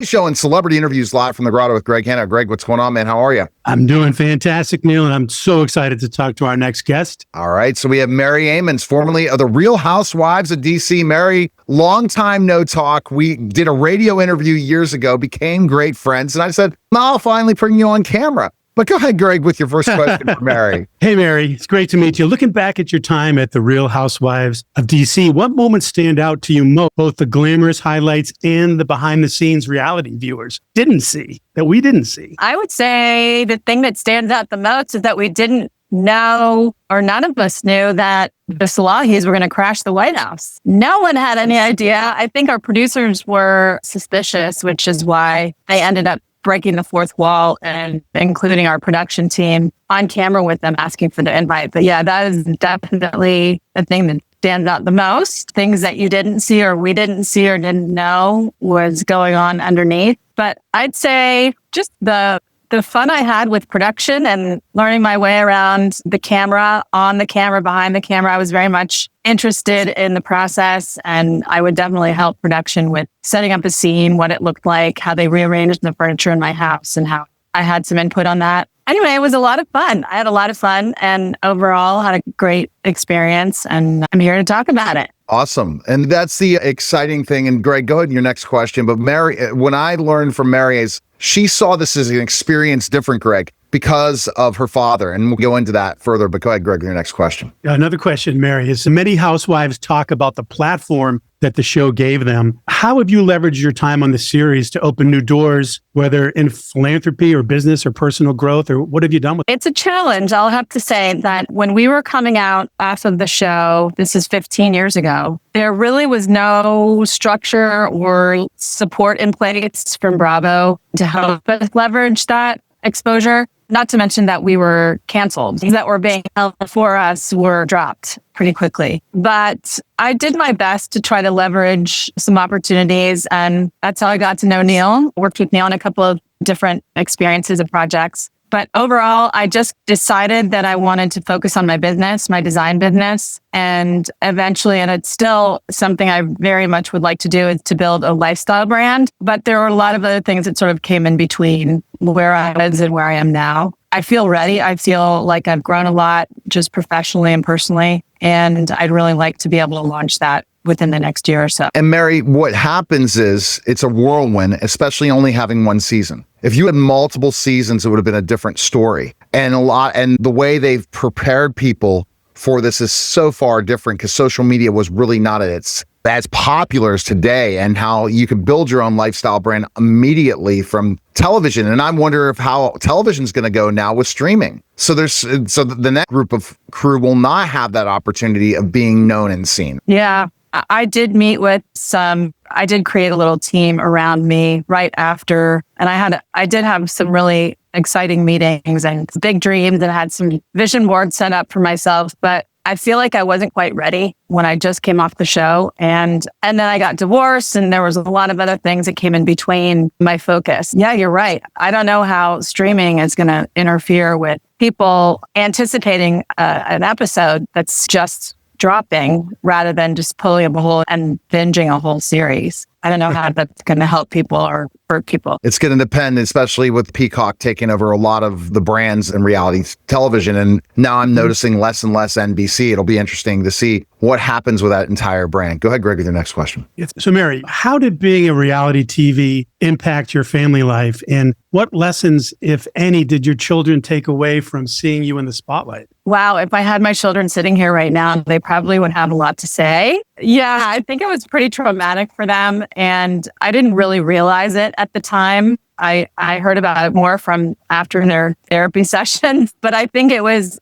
Showing celebrity interviews live from the Grotto with Greg Hanna. Greg, what's going on, man? How are you? I'm doing fantastic, Neil, and I'm so excited to talk to our next guest. All right, so we have Mary Amons, formerly of the Real Housewives of DC. Mary, long time no talk. We did a radio interview years ago, became great friends, and I said, I'll finally bring you on camera. But go ahead, Greg, with your first question for Mary. Hey, Mary, it's great to meet you. Looking back at your time at the Real Housewives of DC, what moments stand out to you most, both the glamorous highlights and the behind-the-scenes reality viewers that we didn't see? I would say the thing that stands out the most is that we didn't know, or none of us knew, that the Salahis were going to crash the White House. No one had any idea. I think our producers were suspicious, which is why they ended up breaking the fourth wall and including our production team on camera with them asking for the invite. But yeah, that is definitely the thing that stands out the most. Things that you didn't see or we didn't see or didn't know was going on underneath. But I'd say just the fun I had with production and learning my way around the camera, on the camera, behind the camera. I was very much interested in the process, and I would definitely help production with setting up a scene, what it looked like, how they rearranged the furniture in my house, and how I had some input on that. Anyway, it was a lot of fun. I had a lot of fun and overall had a great experience, and I'm here to talk about it. Awesome. And that's the exciting thing. And Greg, go ahead in your next question. But Mary, when I learned from Mary, is she saw this as an experience different, Greg, because of her father. And we'll go into that further. But go ahead, Greg, with your next question. Another question, Mary, is many housewives talk about the platform that the show gave them. How have you leveraged your time on the series to open new doors, whether in philanthropy or business or personal growth, or what have you done with it? It's a challenge. I'll have to say that when we were coming out off of the show, this is 15 years ago, there really was no structure or support in place from Bravo to help us leverage that exposure. Not to mention that we were canceled. Things that were being held for us were dropped pretty quickly. But I did my best to try to leverage some opportunities. And that's how I got to know Neil. Worked with Neil on a couple of different experiences and projects. But overall, I just decided that I wanted to focus on my business, my design business. And eventually, and it's still something I very much would like to do, is to build a lifestyle brand. But there were a lot of other things that sort of came in between where I was and where I am now. I feel ready. I feel like I've grown a lot just professionally and personally. And I'd really like to be able to launch that within the next year or so. And Mary, what happens is it's a whirlwind, especially only having one season. If you had multiple seasons, it would have been a different story. And the way they've prepared people for this is so far different because social media was really not as popular as today, and how you can build your own lifestyle brand immediately from television. And I wonder if how television is going to go now with streaming. So the next group of crew will not have that opportunity of being known and seen. Yeah. I did meet with I did create a little team around me right after, and I did have some really exciting meetings and big dreams, and had some vision boards set up for myself, but I feel like I wasn't quite ready when I just came off the show. And then I got divorced, and there was a lot of other things that came in between my focus. Yeah, you're right. I don't know how streaming is going to interfere with people anticipating an episode that's just dropping rather than just pulling a whole and binging a whole series. I don't know how that's going to help people or hurt people. It's going to depend, especially with Peacock taking over a lot of the brands and reality television. And now I'm noticing less and less NBC. It'll be interesting to see what happens with that entire brand. Go ahead, Greg, with your next question. So Mary, how did being a reality TV impact your family life? And what lessons, if any, did your children take away from seeing you in the spotlight? Wow, if I had my children sitting here right now, they probably would have a lot to say. Yeah, I think it was pretty traumatic for them, and I didn't really realize it at the time. I heard about it more from after their therapy session, but I think it was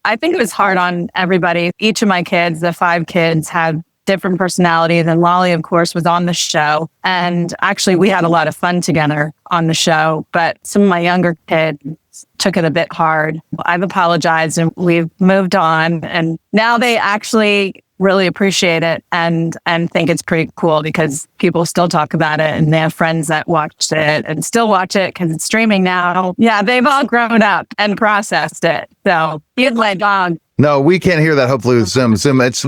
hard on everybody. Each of my kids, the 5 kids, had different personalities, and Lolly, of course, was on the show. And actually, we had a lot of fun together on the show, but some of my younger kids took it a bit hard. I've apologized, and we've moved on, and now they actually really appreciate it and think it's pretty cool because people still talk about it, and they have friends that watched it and still watch it because it's streaming now. Yeah, they've all grown up and processed it. So he's my dog. No, we can't hear that. Hopefully with Zoom.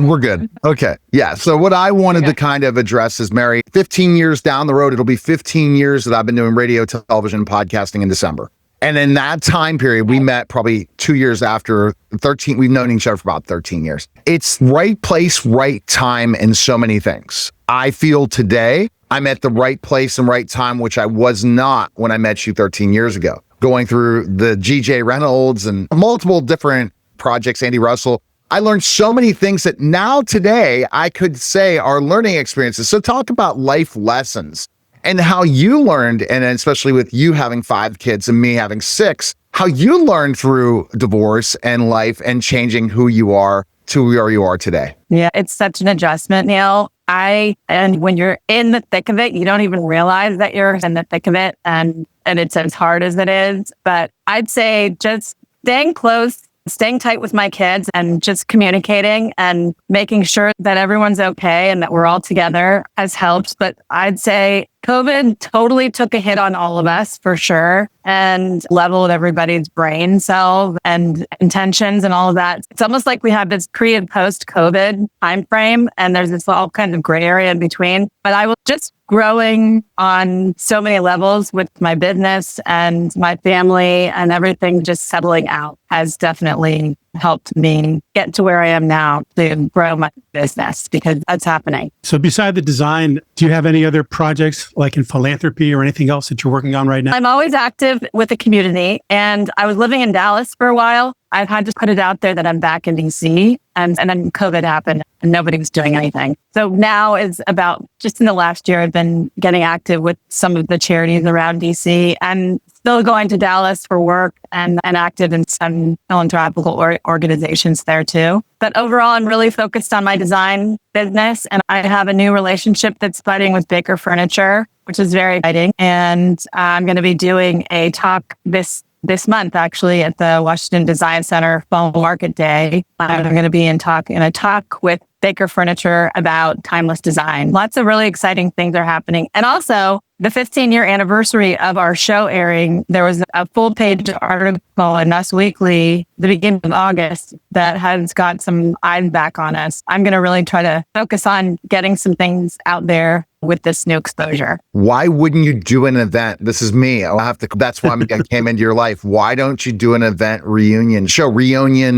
We're good. Okay. Yeah. So what I wanted to kind of address is, Mary, 15 years down the road, it'll be 15 years that I've been doing radio, television, podcasting in December. And in that time period, we met probably 2 years after 13. We've known each other for about 13 years. It's right place, right time in so many things. I feel today I'm at the right place and right time, which I was not when I met you 13 years ago. Going through the GJ Reynolds and multiple different projects, Andy Russell, I learned so many things that now today I could say are learning experiences. So talk about life lessons and how you learned, and especially with you having 5 kids and me having 6, how you learned through divorce and life and changing who you are to where you are today. Yeah, it's such an adjustment, Neil. And when you're in the thick of it, you don't even realize that you're in the thick of it. And it's as hard as it is. But I'd say just staying close, staying tight with my kids and just communicating and making sure that everyone's okay and that we're all together has helped. But I'd say COVID totally took a hit on all of us for sure and leveled everybody's brain cells and intentions and all of that. It's almost like we have this pre and post COVID time frame and there's this all kind of gray area in between. But I was just growing on so many levels with my business and my family, and everything just settling out has definitely helped me get to where I am now to grow my business, because that's happening. So beside the design, do you have any other projects like in philanthropy or anything else that you're working on right now? I'm always active with the community, and I was living in Dallas for a while. I've had to put it out there that I'm back in DC, and then COVID happened and nobody was doing anything. So now is about, just in the last year, I've been getting active with some of the charities around DC and still going to Dallas for work and active in some philanthropical organizations there too. But overall, I'm really focused on my design business, and I have a new relationship that's budding with Baker Furniture, which is very exciting. And I'm going to be doing a talk this month, actually, at the Washington Design Center Fall Market Day. I'm going to be in a talk with Baker Furniture about timeless design. Lots of really exciting things are happening. And also, the 15-year anniversary of our show airing, there was a full-page article in Us Weekly, the beginning of August, that has got some eyes back on us. I'm going to really try to focus on getting some things out there with this new exposure. Why wouldn't you do an event? This is me. That's why I came into your life. Why don't you do an event reunion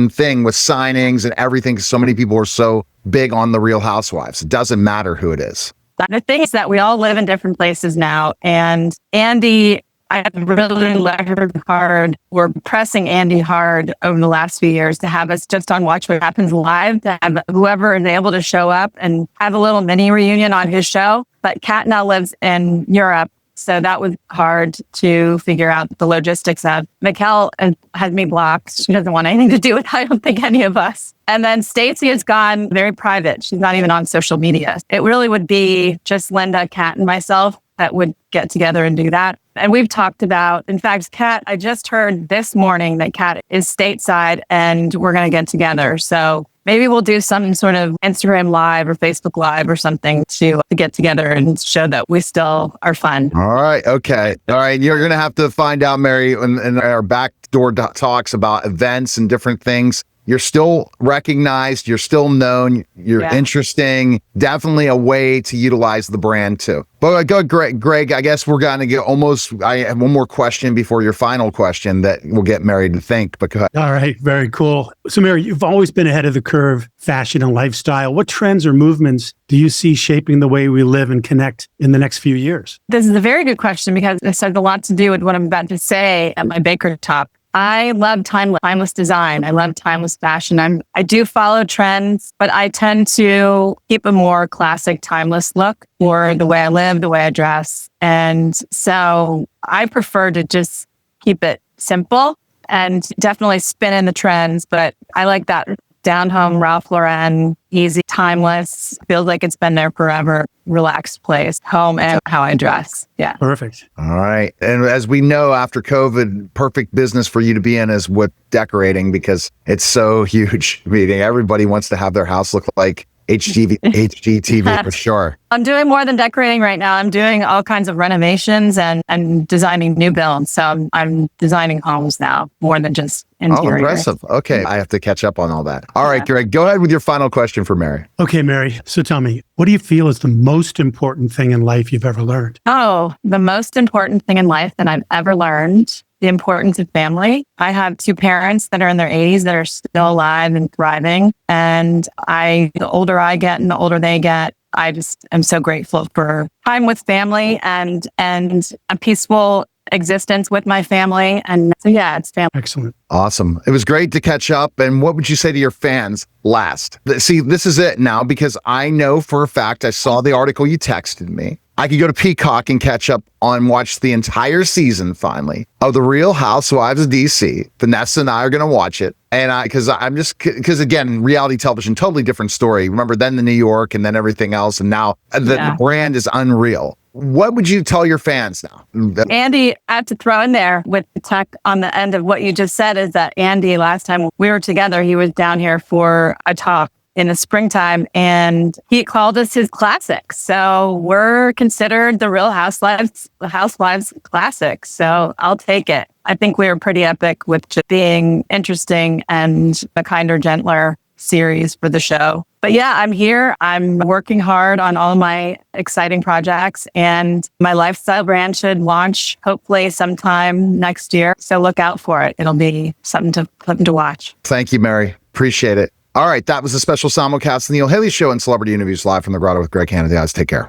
thing with signings and everything? So many people are so big on the Real Housewives. It doesn't matter who it is. The thing is that we all live in different places now. And Andy, I have really levered hard. We're pressing Andy hard over the last few years to have us just on Watch What Happens Live, to have whoever is able to show up and have a little mini reunion on his show. But Kat now lives in Europe, so that was hard to figure out the logistics of. Mikkel has me blocked. She doesn't want anything to do with, I don't think, any of us. And then Stacey has gone very private. She's not even on social media. It really would be just Linda, Kat, and myself that would get together and do that. And we've talked about, in fact, Kat, I just heard this morning that Kat is stateside and we're going to get together. So maybe we'll do some sort of Instagram Live or Facebook Live or something to get together and show that we still are fun. All right. Okay. All right. You're going to have to find out, Mary, in our backdoor talks about events and different things. You're still recognized. You're still known. You're interesting. Definitely a way to utilize the brand too. But go, Greg, I guess we're going to get I have one more question before your final question that will get Mary to think. Because all right. Very cool. So Mary, you've always been ahead of the curve, fashion and lifestyle. What trends or movements do you see shaping the way we live and connect in the next few years? This is a very good question, because this has a lot to do with what I'm about to say at my Baker talk. I love timeless design. I love timeless fashion. I do follow trends, but I tend to keep a more classic, timeless look for the way I live, the way I dress. And so I prefer to just keep it simple and definitely spin in the trends, but I like that down home Ralph Lauren, easy, timeless, feels like it's been there forever, relaxed place, home and how I dress. Yeah. Perfect. All right. And as we know, after COVID, perfect business for you to be in is what decorating, because it's so huge. Meaning everybody wants to have their house look like HGTV for sure. I'm doing more than decorating right now. I'm doing all kinds of renovations and designing new builds. So I'm designing homes now more than just interior. Oh, impressive. Okay. I have to catch up on all that. All right, Yeah. Greg, go ahead with your final question for Mary. Okay, Mary. So tell me, what do you feel is the most important thing in life you've ever learned? Oh, the most important thing in life that I've ever learned, the importance of family. I have two parents that are in their 80s that are still alive and thriving. And the older I get and the older they get, I just am so grateful for time with family and a peaceful existence with my family. And so, yeah, it's family. Excellent. Awesome. It was great to catch up. And what would you say to your fans last? See, this is it now, because I know for a fact, I saw the article you texted me. I could go to Peacock and catch up on watch the entire season of the Real Housewives of DC. Vanessa and I are going to watch it. And because again, reality television, totally different story. Remember then the New York and then everything else. And now the brand is unreal. What would you tell your fans now? Andy, I have to throw in there with the tech on the end of what you just said is that Andy, last time we were together, he was down here for a talk in the springtime and he called us his classics. So we're considered the Real Housewives classics. So I'll take it. I think we were pretty epic with just being interesting and a kinder, gentler series for the show. But yeah, I'm here. I'm working hard on all my exciting projects and my lifestyle brand should launch hopefully sometime next year. So look out for it. It'll be something to watch. Thank you, Mary. Appreciate it. All right. That was a special simulcast of the Neil Haley Show and Celebrity Interviews live from the Grotto with Greg Hannity. Guys, take care.